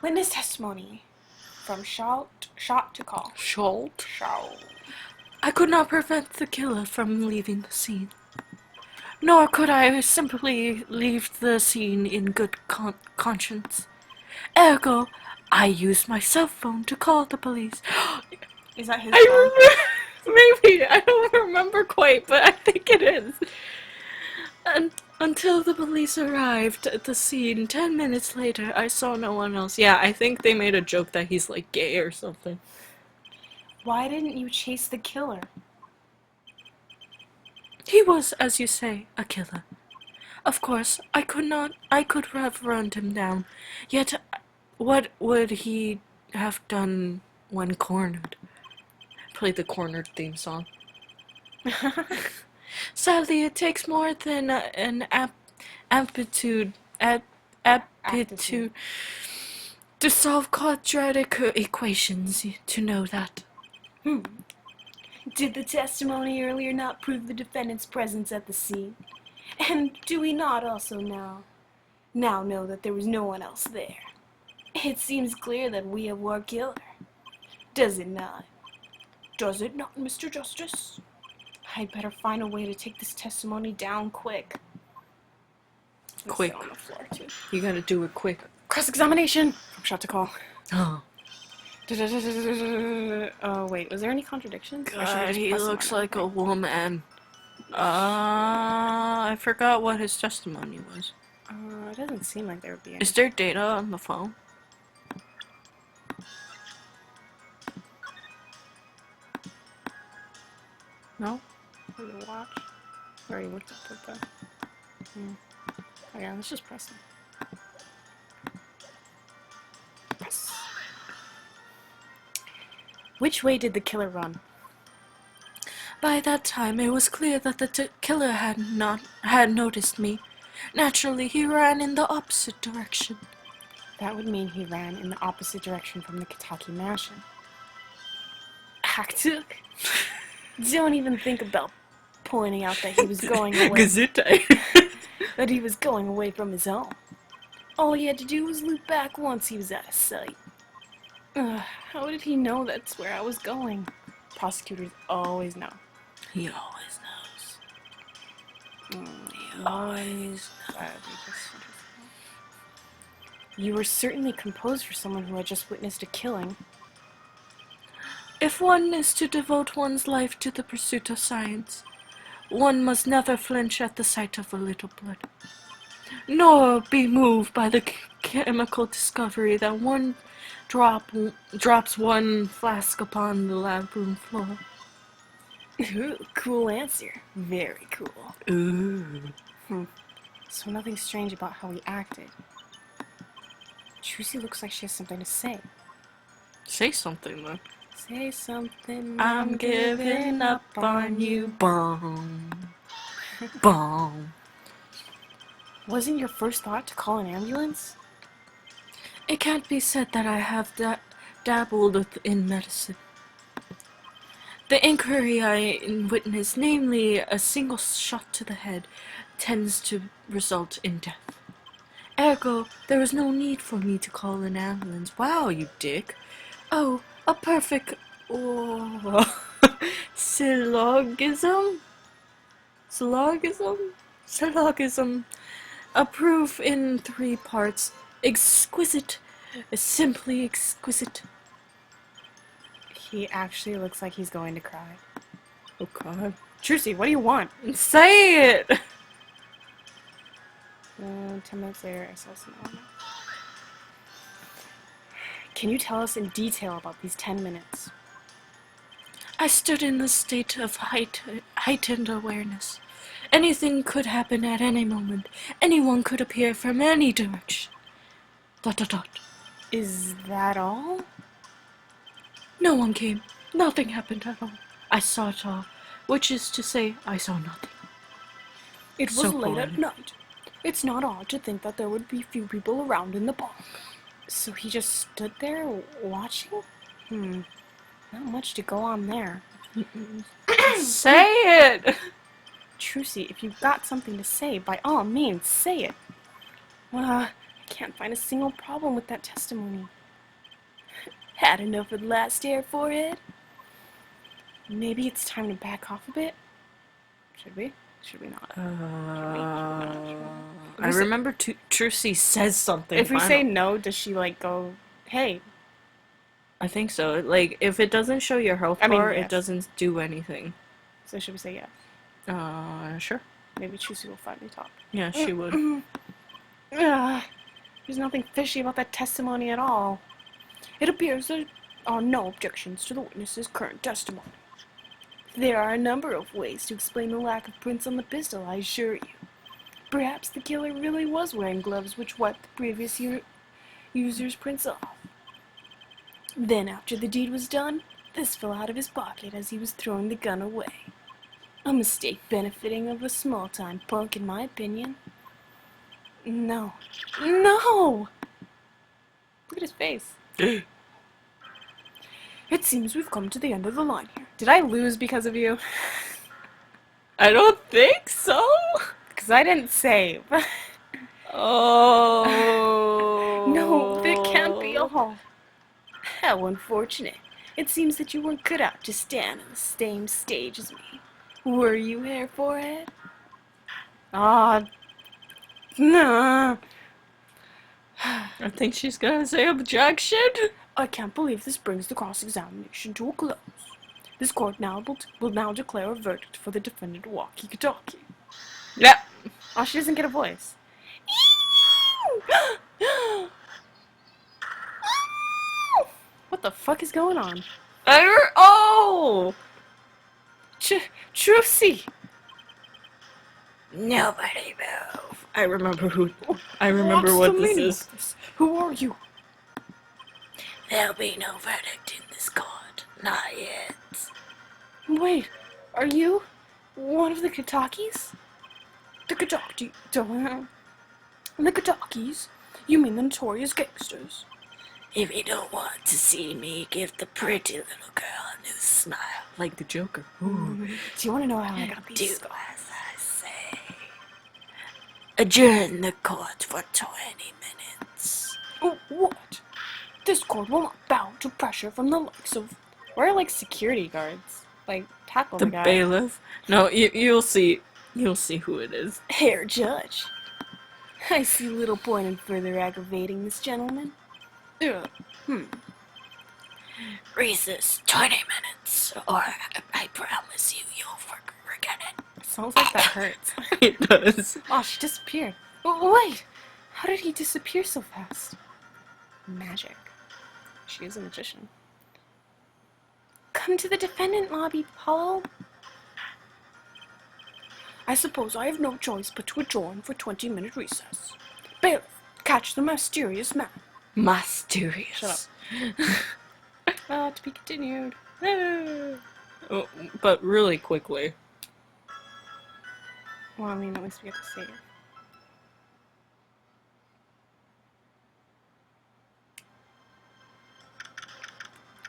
Witness testimony. From shot to call. Shalt? Shout. I could not prevent the killer from leaving the scene. Nor could I simply leave the scene in good conscience. Ergo, I used my cell phone to call the police. Is that his phone? Maybe. I don't remember quite, but I think it is. And until the police arrived at the scene 10 minutes later, I saw no one else. Yeah, I think they made a joke that he's like gay or something. Why didn't you chase the killer? He was, as you say, a killer. Of course, I could have run him down. Yet, what would he have done when cornered? Play the cornered theme song. Sadly, it takes more than an aptitude to solve quadratic equations to know that. Did the testimony earlier not prove the defendant's presence at the scene? And do we not also now know that there was no one else there? It seems clear that we have our killer. Does it not? Does it not, Mr. Justice? I'd better find a way to take this testimony down quick. Quick. On the floor too. You gotta do it quick. Cross-examination! From shot to call. Oh. Oh, wait, was there any contradictions? God, he looks like a woman. I forgot what his testimony was. It doesn't seem like there would be any. Is there data on the phone? No? For the watch? I already looked up at the... Oh yeah, let's just press them. Press. Which way did the killer run? By that time, it was clear that the killer had noticed me. Naturally, he ran in the opposite direction. That would mean he ran in the opposite direction from the Kentucky Mansion. Active. Don't even think about pointing out that he was going away. That he was going away from his home. All he had to do was loop back once he was out of sight. How did he know that's where I was going? Prosecutors always know. He always knows. He always knows. You were certainly composed for someone who had just witnessed a killing. If one is to devote one's life to the pursuit of science, one must never flinch at the sight of a little blood, nor be moved by the chemical discovery that one drops one flask upon the lab room floor. Ooh, cool answer. Very cool. Ooh. So nothing strange about how he acted. Trucy looks like she has something to say. Say something, then. Say something. I'm giving up on you. Boom. Boom. Wasn't your first thought to call an ambulance? It can't be said that I have dabbled in medicine. The inquiry I witnessed, namely a single shot to the head, tends to result in death. Ergo, there was no need for me to call an ambulance. Wow, you dick. Oh, a perfect syllogism? Syllogism. A proof in 3 parts. Exquisite. Simply exquisite. He actually looks like he's going to cry. Oh god. Trucy, what do you want? Say it! 10 minutes later, I saw some elements. Can you tell us in detail about these 10 minutes? I stood in the state of heightened awareness. Anything could happen at any moment. Anyone could appear from any direction. ... Is that all? No one came. Nothing happened at all. I saw it all, which is to say, I saw nothing. It was late at night. It's not odd to think that there would be few people around in the park. So he just stood there watching? Not much to go on there. Say it! Trucy, if you've got something to say, by all means, say it. I can't find a single problem with that testimony. Had enough of the last stare, forehead? Maybe it's time to back off a bit? Should we? Should we not? I remember Trucy says something. If we say no, does she like go, hey? I think so. Like, if it doesn't show your health bar, it doesn't do anything. So should we say yes? Sure. Maybe Trucy will finally talk. Yeah, she would. There's nothing fishy about that testimony at all. It appears there are no objections to the witness's current testimony. There are a number of ways to explain the lack of prints on the pistol, I assure you. Perhaps the killer really was wearing gloves which wiped the previous user's prints off. Then, after the deed was done, this fell out of his pocket as he was throwing the gun away. A mistake benefiting of a small-time punk, in my opinion. No. No! Look at his face. It seems we've come to the end of the line here. Did I lose because of you? I don't think so. Because I didn't save. Oh. No, that can't be all. How unfortunate. It seems that you weren't cut out to stand on the same stage as me. Were you, hair forehead? No. I think she's gonna say objection. I can't believe this brings the cross-examination to a close. This court will now declare a verdict for the defendant walkie-talkie. Yeah. Oh, she doesn't get a voice. What the fuck is going on? Trucy! Nobody move. I remember what this is. Who are you? There'll be no verdict in this court. Not yet. Wait, are you one of the Katakis? The Katakis? You mean the notorious gangsters? If you don't want to see me, give the pretty little girl a new smile. Like the Joker. Ooh. Do you want to know how I got these Do scars? as I say. Adjourn the court for 20 minutes. Oh, what? This court will not bow to pressure from the likes of... We're like security guards. Like, tackle the guy. The bailiff? No, you'll see. You'll see who it is. Herr Judge. I see little point in further aggravating this gentleman. Recess 20 minutes, or I promise you'll forget it. Sounds like that hurts. It does. Oh, she disappeared. Wait! How did he disappear so fast? Magic. She is a magician. Come to the defendant lobby, Paulo. I suppose I have no choice but to adjourn for 20-minute recess. Bailiff, catch the mysterious man. Mysterious. Shut up. To be continued. Oh, but really quickly. Well, I mean, at least we get to see it.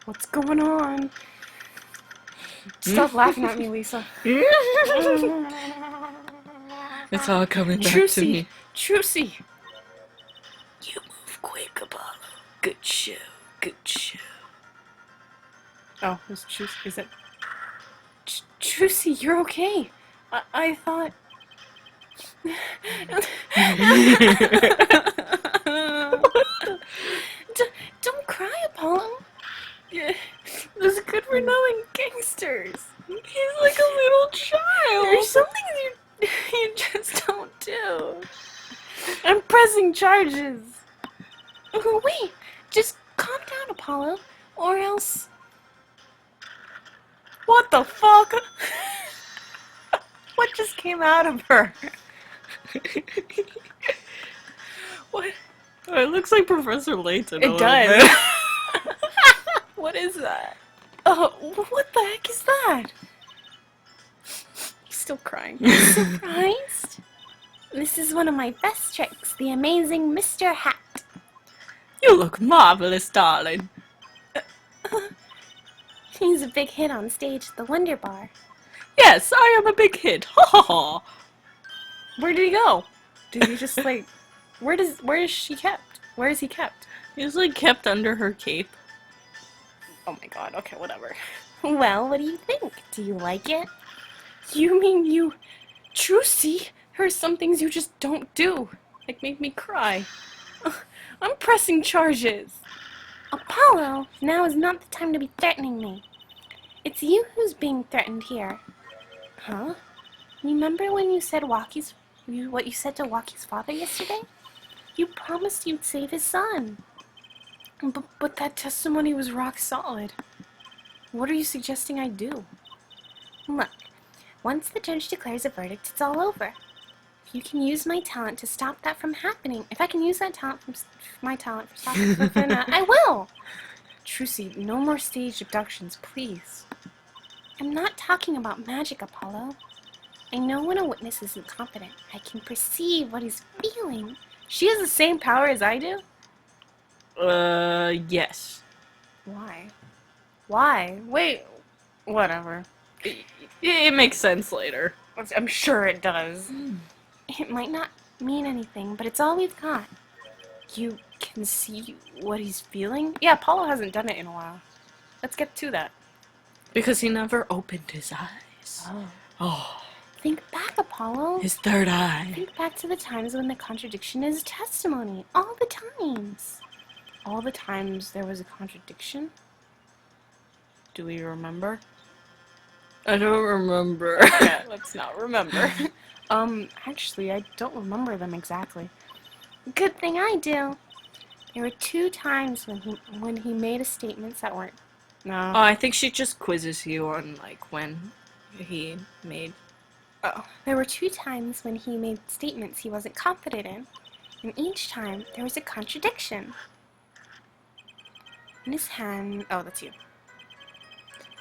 What's going on? Stop laughing at me, Lisa. It's all coming back to me. Trucy! You move quick, Apollo. Good show. Good show. Oh, it's Trucy. Is it? Trucy, you're okay. I thought... Don't cry, Apollo. Those good-for-nothing gangsters. He's like a little child. There's something you just don't do. I'm pressing charges. Oh, wait, just calm down, Apollo, or else... What the fuck? What just came out of her? What? Oh, it looks like Professor Layton. It does. What is that? Oh, what the heck is that? He's still crying. Surprised? This is one of my best tricks, the amazing Mr. Hat. You look marvelous, darling. He's a big hit on stage at the Wonder Bar. Yes, I am a big hit. Ha ha ha. Where did he go? Did he just like... Where is she kept? Where is he kept? He's like kept under her cape. Oh my god, okay, whatever. Well, what do you think? Do you like it? You mean you... Trucy? There are some things you just don't do. Like make me cry. I'm pressing charges. Apollo, now is not the time to be threatening me. It's you who's being threatened here. Huh? Remember when you said what you said to Waki's father yesterday? You promised you'd save his son. But that testimony was rock solid. What are you suggesting I do? Look, once the judge declares a verdict, it's all over. If you can use my talent to stop that from happening, if I can use that talent from stopping from that, I will. Trucy, no more staged abductions, please. I'm not talking about magic, Apollo. I know when a witness isn't competent. I can perceive what he's feeling. She has the same power as I do? Yes. Why? Why? Wait, whatever. It makes sense later. I'm sure it does. It might not mean anything, but it's all we've got. You can see what he's feeling? Yeah, Apollo hasn't done it in a while. Let's get to that. Because he never opened his eyes. Oh. Oh, Think back, Apollo. his third eye. Think back to the times when the contradiction is testimony. All the times. All the times there was a contradiction? Do we remember? I don't remember. Yeah, let's not remember. Actually, I don't remember them exactly. Good thing I do. There were 2 times when he made statements that weren't. No. Oh, I think she just quizzes you on, like, when he made... There were 2 times when he made statements he wasn't confident in, and each time there was a contradiction. In his hand, Oh, that's you.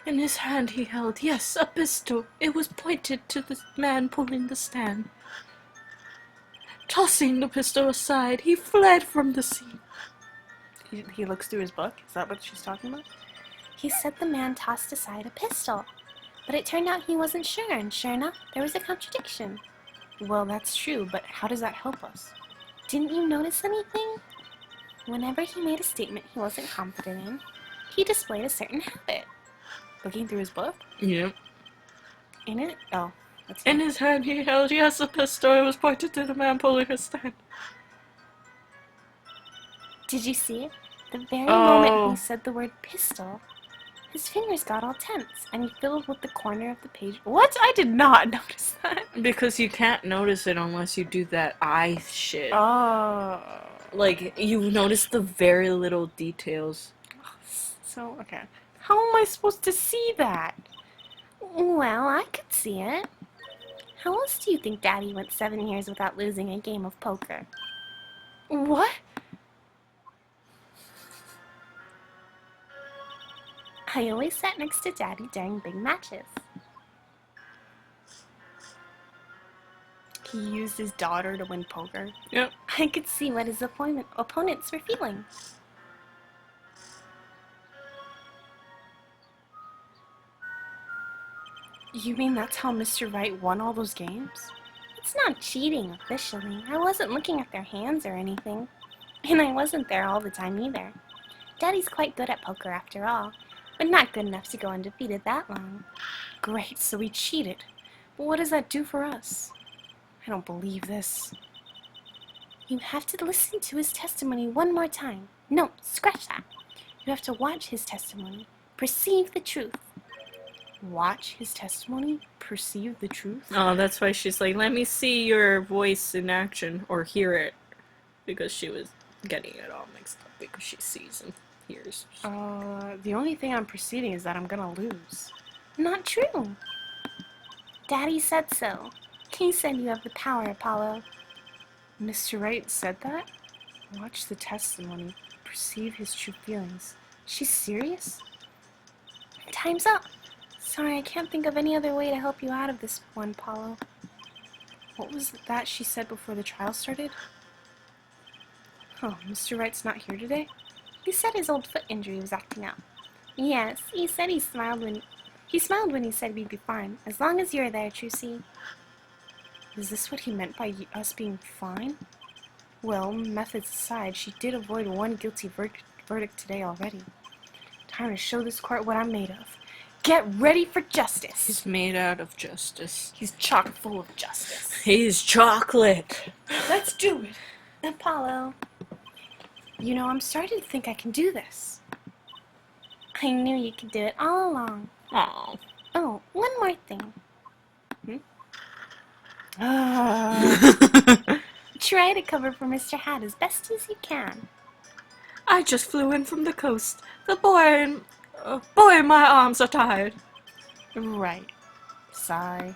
In his hand he held, yes, a pistol. It was pointed to the man pulling the stand. Tossing the pistol aside, he fled from the scene. He looks through his book? Is that what she's talking about? he said the man tossed aside a pistol, but it turned out he wasn't sure, and sure enough, there was a contradiction. Well, that's true, but how does that help us? Didn't you notice anything? Whenever he made a statement he wasn't confident in, he displayed a certain habit. Looking through his book? Yep. In it? Oh, that's In his hand he held, yes, a pistol. It was pointed to the man pulling his stand. Did you see it? The very Oh. moment he said the word pistol, his fingers got all tense, and he fiddled with the corner of the page. What? I did not notice that. Because you can't notice it unless you do that eye shit. Oh. Like, you notice the very little details. So, okay. How am I supposed to see that? Well, I could see it. How else do you think Daddy went 7 years without losing a game of poker? What? I always sat next to Daddy during big matches. He used his daughter to win poker? Yep. I could see what his opponents were feeling. You mean that's how Mr. Wright won all those games? It's not cheating officially. I wasn't looking at their hands or anything. And I wasn't there all the time either. Daddy's quite good at poker after all, but not good enough to go undefeated that long. Great, so he cheated. But what does that do for us? I don't believe this. You have to listen to his testimony one more time. No, scratch that. You have to watch his testimony. Perceive the truth. Watch his testimony? Perceive the truth? Oh, that's why she's like, let me see your voice in action, or hear it. Because she was getting it all mixed up because she sees and hears. The only thing I'm perceiving is that I'm gonna lose. Not true. Daddy said so. He said you have the power, Apollo. Mr. Wright said that? Watch the testimony. Perceive his true feelings. She's serious? Time's up. Sorry, I can't think of any other way to help you out of this one, Apollo. What was that she said before the trial started? Oh, Mr. Wright's not here today? He said his old foot injury was acting up. Yes, he said he smiled when he said we'd be fine, as long as you're there, Trucy. Is this what he meant by us being fine? Well, methods aside, she did avoid one guilty verdict today already. Time to show this court what I'm made of. Get ready for justice. He's made out of justice. He's chock full of justice. He's chocolate. Let's do it. Apollo, You know, I'm starting to think I can do this. I knew you could do it all along. Aww. Oh, one more thing. Try to cover for Mr. Hat as best as you can. I just flew in from the coast. The boy, my arms are tired. Right. Sigh.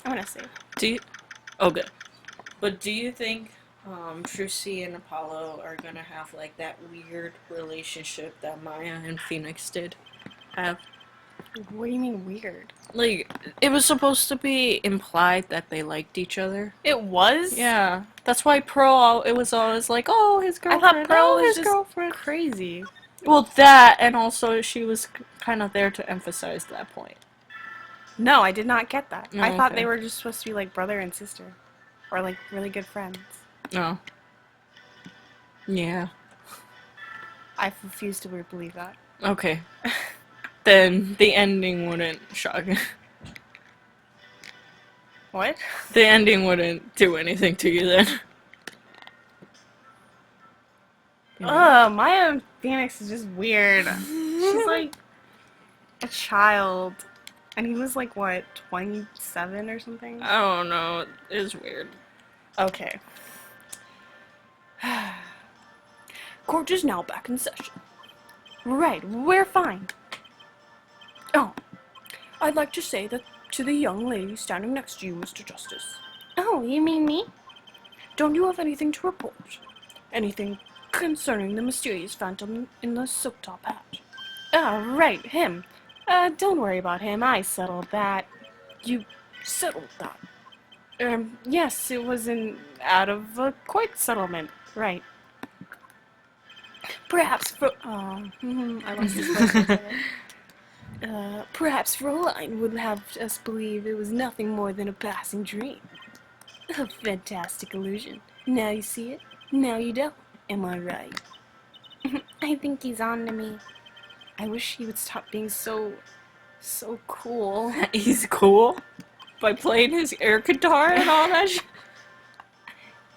I'm gonna save. Okay. But do you think Trucy and Apollo are gonna have like that weird relationship that Maya and Phoenix did have? What do you mean weird? Like, it was supposed to be implied that they liked each other. It was? Yeah. That's why it was always like, oh, his I girlfriend. thought Pearl oh, was his just girlfriend. crazy. Well, that, and also she was kind of there to emphasize that point. No, I did not get that. Oh, I thought okay. they were just supposed to be like brother and sister. Or like really good friends. No. Yeah. I refuse to believe that. Okay. Then the ending wouldn't shock me. What? The ending wouldn't do anything to you then. Maya Phoenix is just weird. She's like a child. And he was like, what, 27 or something? I don't know. It's weird. Okay. Court is now back in session. Right, we're fine. Oh, I'd like to say that to the young lady standing next to you, Mr. Justice. Oh, you mean me? Don't you have anything to report? Anything concerning the mysterious phantom in the silk top hat? Right, him. Don't worry about him. I settled that. You settled that? Yes, it was an out of court settlement. Right. Perhaps for I lost his question. Perhaps Fräulein would have us believe it was nothing more than a passing dream. A fantastic illusion. Now you see it, now you don't. Am I right? I think he's on to me. I wish he would stop being so cool. He's cool. By playing his air guitar and all that shit.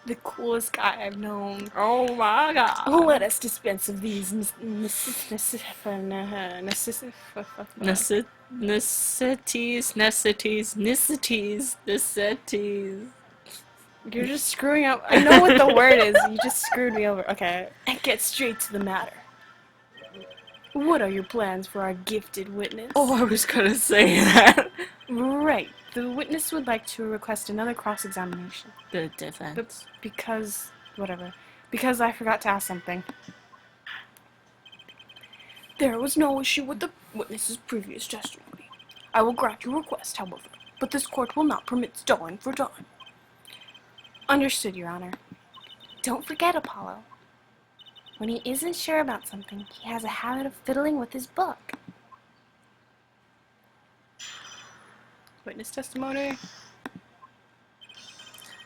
The coolest guy I've known. Oh my god. Let us dispense of these necessities. You're just screwing up. I know what the word is. You just screwed me over. Okay, get straight to the matter. What are your plans for our gifted witness? Oh, I was gonna say that. Right. The witness would like to request another cross-examination. The defense. Because I forgot to ask something. There was no issue with the witness's previous testimony. I will grant your request, however, but this court will not permit stalling for time. Understood, Your Honor. Don't forget, Apollo. When he isn't sure about something, he has a habit of fiddling with his book. Witness testimony.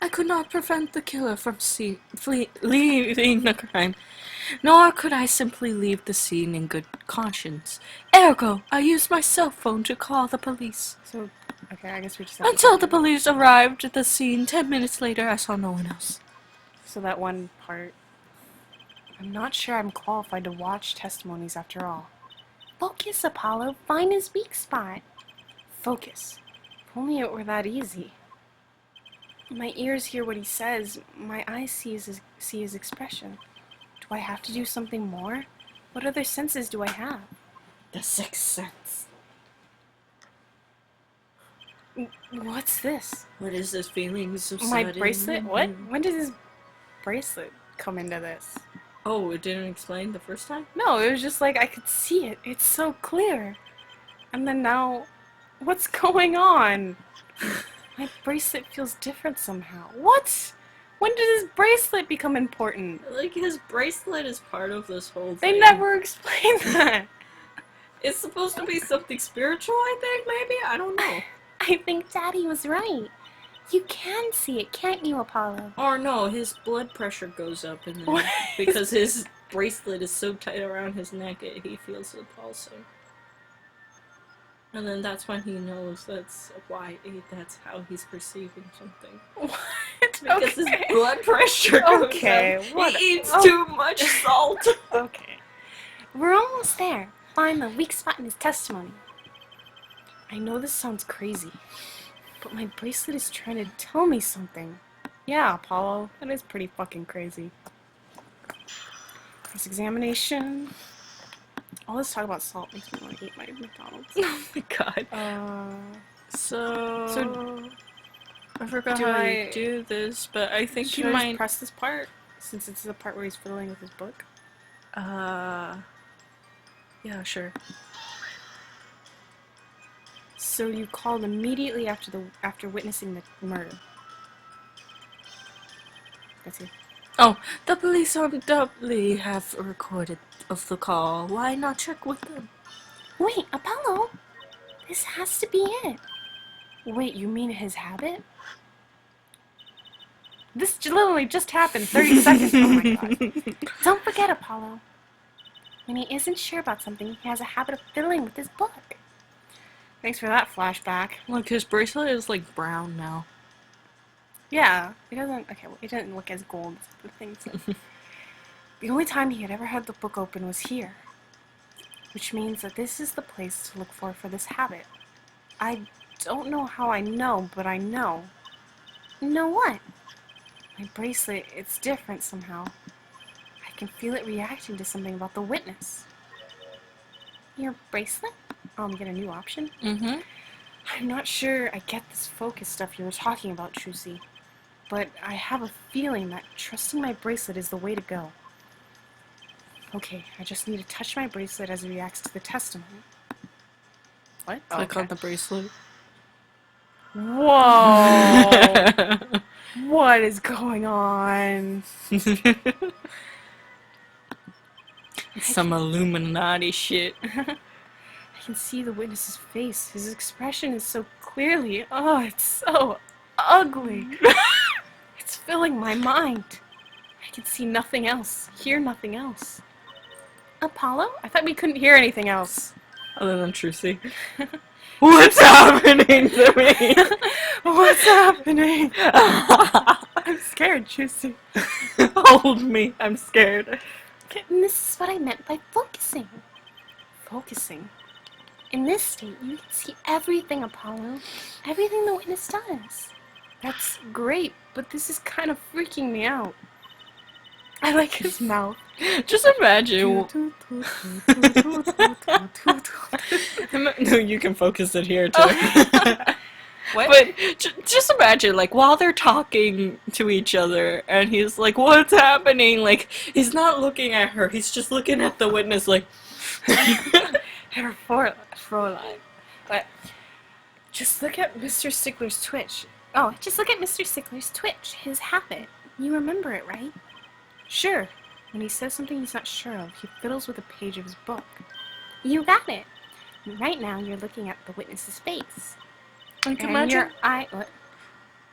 I could not prevent the killer from leaving the crime, nor could I simply leave the scene in good conscience. Ergo, I used my cell phone to call the police. So, okay, I guess we just Until the police arrived at the scene 10 minutes later, I saw no one else. So that one part. I'm not sure I'm qualified to watch testimonies after all. Focus, Apollo. Find his weak spot. Focus. If only it were that easy. My ears hear what he says. My eyes see his expression. Do I have to do something more? What other senses do I have? The sixth sense. What's this? What is this feeling of My sudden- bracelet? What? When did this bracelet come into this? Oh, it didn't explain the first time? No, it was just like I could see it. It's so clear. And then now, what's going on? My bracelet feels different somehow. What? When did his bracelet become important? Like, his bracelet is part of this whole They thing. never explained that. It's supposed to be something spiritual, I think, maybe? I don't know. I think Daddy was right. You can see it, can't you, Apollo? Or no, his blood pressure goes up and then because his bracelet is so tight around his neck, he feels the pulsing. And then that's when he knows that's how he's perceiving something. What? Because his blood pressure goes Okay, up. what? He eats too much salt. Okay. We're almost there. Find the weak spot in his testimony. I know this sounds crazy, but my bracelet is trying to tell me something. Yeah, Apollo, that is pretty fucking crazy. Cross-examination. All this talk about salt makes me want to eat my McDonald's. Oh my god. So I forgot how you do this, but I think should you I might just press this part, since it's the part where he's fiddling with his book? yeah, sure. So you called immediately after witnessing the murder. That's it. Oh, the police undoubtedly have a recorded of the call. Why not check with them? Wait, Apollo! This has to be it. Wait, you mean his habit? This literally just happened 30 seconds. Oh my god. Don't forget, Apollo. When he isn't sure about something, he has a habit of fiddling with his book. Thanks for that flashback. Look, his bracelet is like brown now. Yeah, it doesn't. Okay, well, it doesn't look as gold as the thing said. The only time he had ever had the book open was here, which means that this is the place to look for this habit. I don't know how I know, but I know. Know what? My bracelet, it's different somehow. I can feel it reacting to something about the witness. Your bracelet? Get a new option? Mm-hmm. I'm not sure I get this focus stuff you were talking about, Trucy. But I have a feeling that trusting my bracelet is the way to go. Okay, I just need to touch my bracelet as it reacts to the testimony. What? Click on the bracelet. Whoa! What is going on? Some Illuminati shit. I can see the witness's face. His expression is so clearly. Oh, it's so ugly. It's filling my mind. I can see nothing else, hear nothing else. Apollo? I thought we couldn't hear anything else. Other than Trucy. What's happening to me? What's happening? I'm scared, Trucy. Hold me. I'm scared. And this is what I meant by focusing. Focusing? In this state, you can see everything, Apollo. Everything the witness does. That's great, but this is kind of freaking me out. I like his mouth. Just imagine. No, you can focus it here too. What? But just imagine, like, while they're talking to each other, and he's like, "What's happening?" Like, he's not looking at her. He's just looking at the witness, like. Her Fräulein. But just look at Mr. Stickler's twitch. Oh, just look at Mr. Stickler's twitch. His habit. You remember it, right? Sure. When he says something he's not sure of, he fiddles with a page of his book. You got it. Right now, you're looking at the witness's face. Like, And imagine. your eye. What?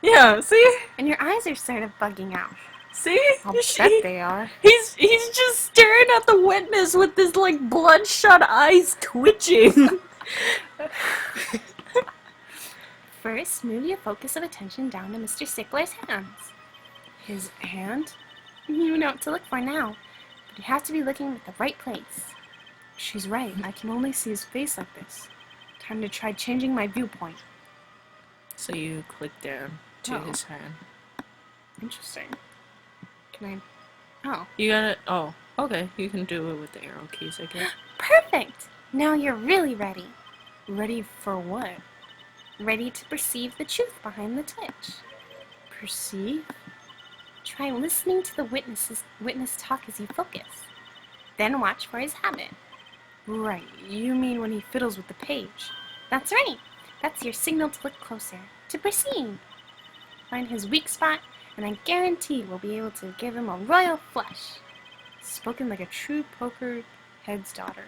Yeah. See. And your eyes are sort of bugging out. See. I'll bet they are. He's just staring at the witness with his like bloodshot eyes twitching. First, move your focus of attention down to Mr. Stickler's hands. His hand? You know what to look for now, but you have to be looking at the right place. She's right, I can only see his face like this. Time to try changing my viewpoint. So you click down to his hand. Interesting. Can I... Oh. You got it. Oh, okay. You can do it with the arrow keys, I guess. Perfect! Now you're really ready. Ready for what? Ready to perceive the truth behind the twitch. Perceive? Try listening to the witness talk as you focus. Then watch for his habit. Right, you mean when he fiddles with the page. That's right. That's your signal to look closer, to proceed. Find his weak spot, and I guarantee we'll be able to give him a royal flush. Spoken like a true poker head's daughter.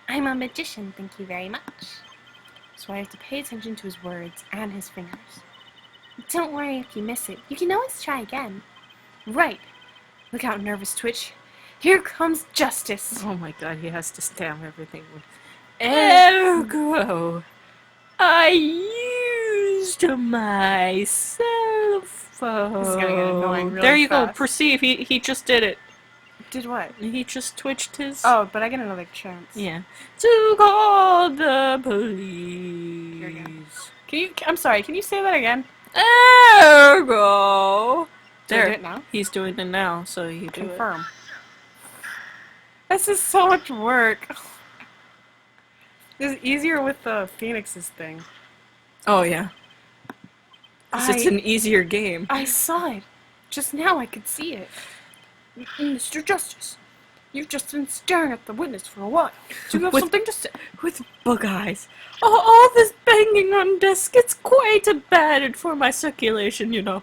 I'm a magician, thank you very much. So I have to pay attention to his words and his fingers. Don't worry if you miss it. You can always try again. Right. Look out, nervous Twitch. Here comes justice. Oh my god, he has to stamp everything. Ergo, I used my cell phone. This is gonna get annoying really There you go. fast. Perceive. He just did it. Did what? He just twitched his. Oh, but I get another chance. Yeah. To call the Here we go. police. I'm sorry, can you say that again? Ergo. Do I do it now? He's doing it now, so you do it. Confirm. This is so much work. This is easier with the Phoenix's thing. Oh yeah. 'Cause it's an easier game. I saw it. Just now I could see it. Mr. Justice, you've just been staring at the witness for a while. Do you have With- something to say? With bug eyes. All this banging on desk, it's quite bad for my circulation, you know.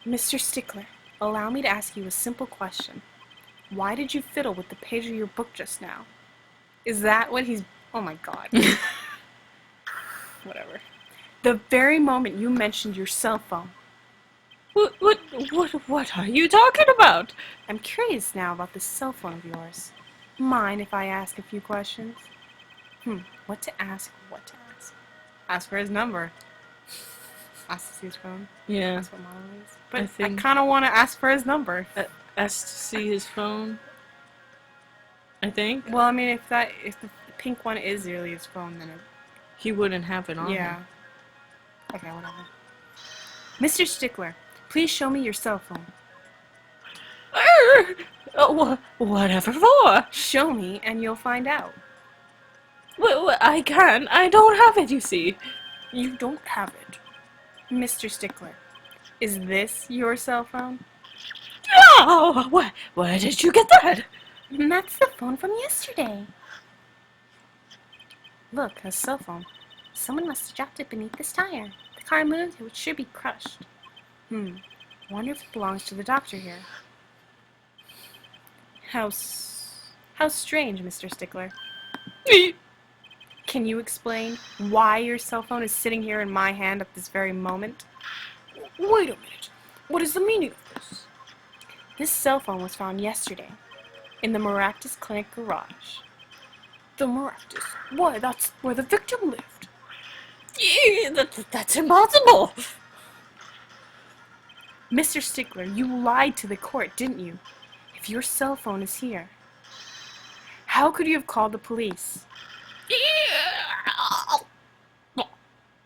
Mr. Stickler, allow me to ask you a simple question. Why did you fiddle with the page of your book just now? Is that what he's... Oh my god. Whatever. The very moment you mentioned your cell phone. What are you talking about? I'm curious now about this cell phone of yours. Mind if I ask a few questions? What to ask? Ask for his number. Ask to see his phone. Yeah. That's what model it is. But I think- kind of want to ask for his number. Asked to see his phone. I think. Well, I mean, if the pink one is really his phone, then He wouldn't have it on yeah. him. Okay, whatever. Mr. Stickler, please show me your cell phone. Whatever for? Show me, and you'll find out. I can't. I don't have it, you see. You don't have it. Mr. Stickler, is this your cell phone? Oh, where did you get that? And that's the phone from yesterday. Look, a cell phone. Someone must have dropped it beneath this tire. The car moved, it should be crushed. Wonder if it belongs to the doctor here. How strange, Mr. Stickler. Can you explain why your cell phone is sitting here in my hand at this very moment? Wait a minute. What is the meaning of this? This cell phone was found yesterday in the Maractus Clinic garage. The Maractus? Why, that's where the victim lived. That's impossible. Mr. Stickler, you lied to the court, didn't you? If your cell phone is here, how could you have called the police?